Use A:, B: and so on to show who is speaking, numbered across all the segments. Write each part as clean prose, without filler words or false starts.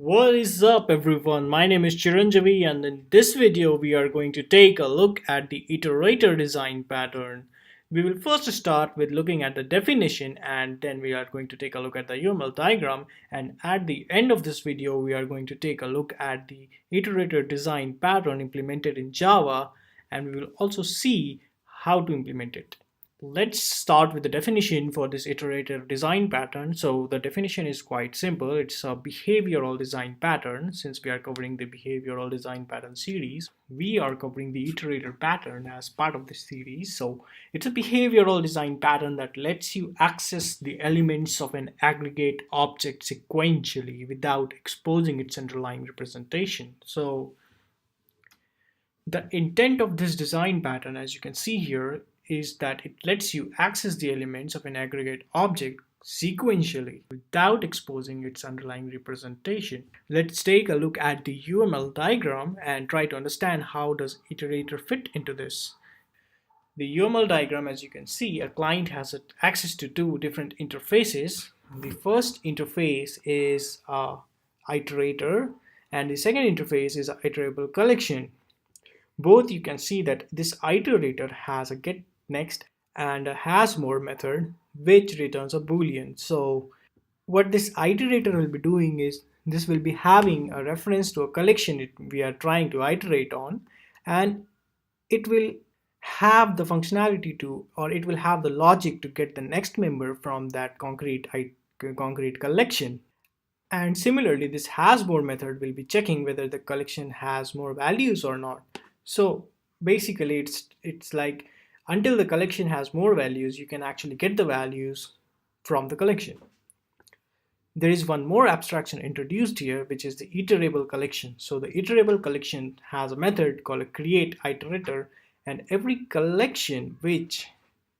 A: What is up everyone? My name is Chiranjeevi and in this video we are going to take a look at the iterator design pattern. We will first start with looking at the definition and then we are going to take a look at the UML diagram, and at the end of this video we are going to take a look at the iterator design pattern implemented in Java, and we will also see how to implement it. Let's start with the definition for this iterative design pattern. So the definition is quite simple. It's a behavioral design pattern. Since we are covering the behavioral design pattern series, we are covering the iterator pattern as part of this series. So it's a behavioral design pattern that lets you access the elements of an aggregate object sequentially without exposing its underlying representation. So the intent of this design pattern, as you can see here, is that it lets you access the elements of an aggregate object sequentially without exposing its underlying representation. Let's take a look at the UML diagram and try to understand how does iterator fit into this. The UML diagram, as you can see, a client has access to two different interfaces. The first interface is a iterator and the second interface is an iterable collection. Both you can see that this iterator has a get next and a has more method which returns a boolean. So what this iterator will be doing is this will be having a reference to a collection we are trying to iterate on, and it will have the functionality to, or it will have the logic to get the next member from that concrete collection. And similarly, this has more method will be checking whether the collection has more values or not. So basically it's like until the collection has more values, you can actually get the values from the collection. There is one more abstraction introduced here, which is the iterable collection. So the iterable collection has a method called a create iterator, and every collection which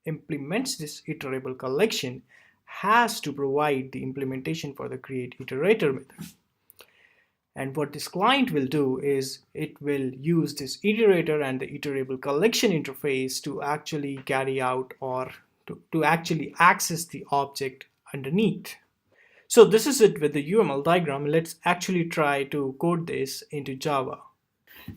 A: implements this iterable collection has to provide the implementation for the create iterator method. And what this client will do is it will use this iterator and the iterable collection interface to actually carry out or to actually access the object underneath. So this is it with the UML diagram. Let's actually try to code this into Java.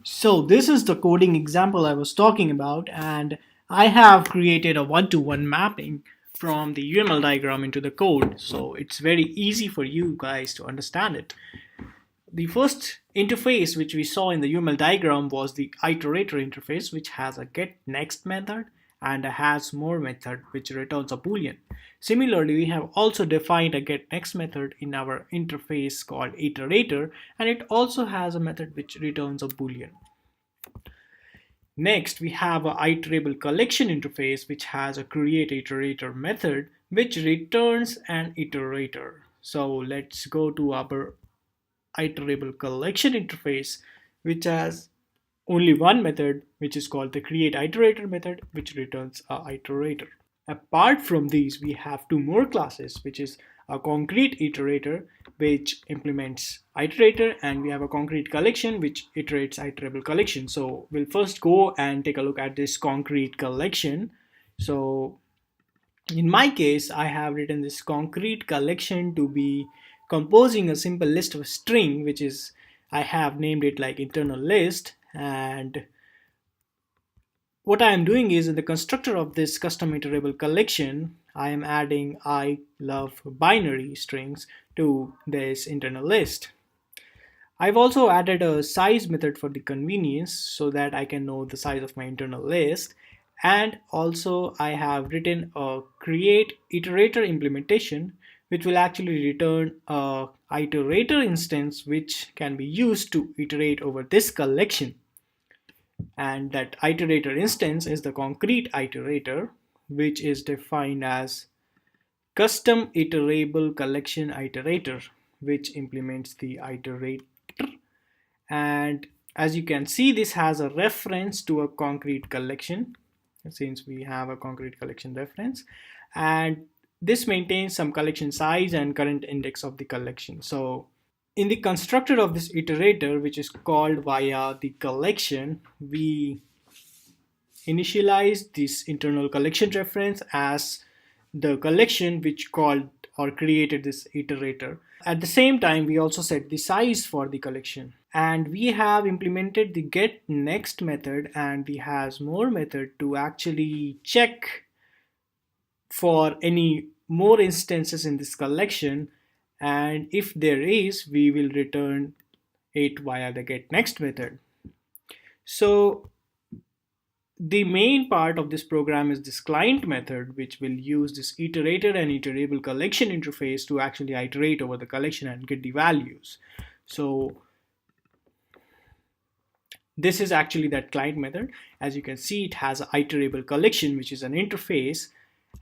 A: So this is the coding example I was talking about, and I have created a one-to-one mapping from the UML diagram into the code. So it's very easy for you guys to understand it. The first interface which we saw in the UML diagram was the iterator interface, which has a get next method and a has more method which returns a boolean. Similarly, we have also defined a get next method in our interface called iterator, and it also has a method which returns a boolean. Next, we have a iterable collection interface which has a create iterator method which returns an iterator. So let's go to our iterable collection interface, which has only one method, which is called the create iterator method, which returns a iterator. Apart from these, we have two more classes, which is a concrete iterator which implements iterator, and we have a concrete collection which iterates iterable collection. So we'll first go and take a look at this concrete collection. So in my case, I have written this concrete collection to be composing a simple list of a string, which is I have named it like internal list. And what I am doing is in the constructor of this custom iterable collection, I am adding I love binary strings to this internal list. I've also added a size method for the convenience so that I can know the size of my internal list. And also I have written a create iterator implementation which will actually return a iterator instance which can be used to iterate over this collection. And that iterator instance is the concrete iterator, which is defined as custom iterable collection iterator, which implements the iterator. And as you can see, this has a reference to a concrete collection, since we have a concrete collection reference, and this maintains some collection size and current index of the collection. So in the constructor of this iterator, which is called via the collection, we initialize this internal collection reference as the collection which called or created this iterator. At the same time, we also set the size for the collection. And we have implemented the get next method and the has more method to actually check for any more instances in this collection. And if there is, we will return it via the get next method. So the main part of this program is this client method, which will use this iterator and iterable collection interface to actually iterate over the collection and get the values. So this is actually that client method. As you can see, it has an iterable collection, which is an interface,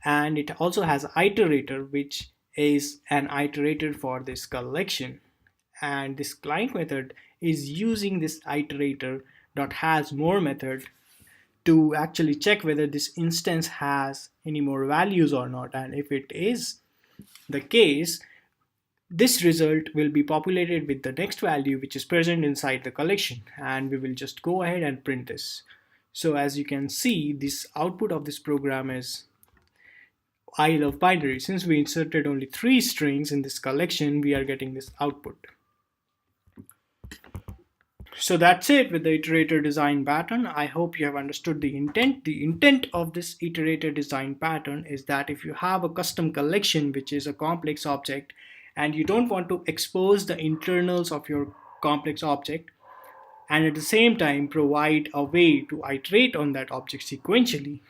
A: and it also has iterator, which is an iterator for this collection. And this client method is using this iterator dot has more method to actually check whether this instance has any more values or not. And if it is the case, this result will be populated with the next value which is present inside the collection, and we will just go ahead and print this. So as you can see, this output of this program is I love binary. Since we inserted only 3 strings in this collection, we are getting this output. So that's it with the iterator design pattern. I hope you have understood the intent. The intent of this iterator design pattern is that if you have a custom collection, which is a complex object, and you don't want to expose the internals of your complex object, and at the same time provide a way to iterate on that object sequentially,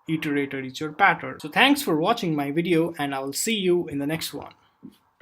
A: iterator is your pattern. So thanks for watching my video, and I will see you in the next one.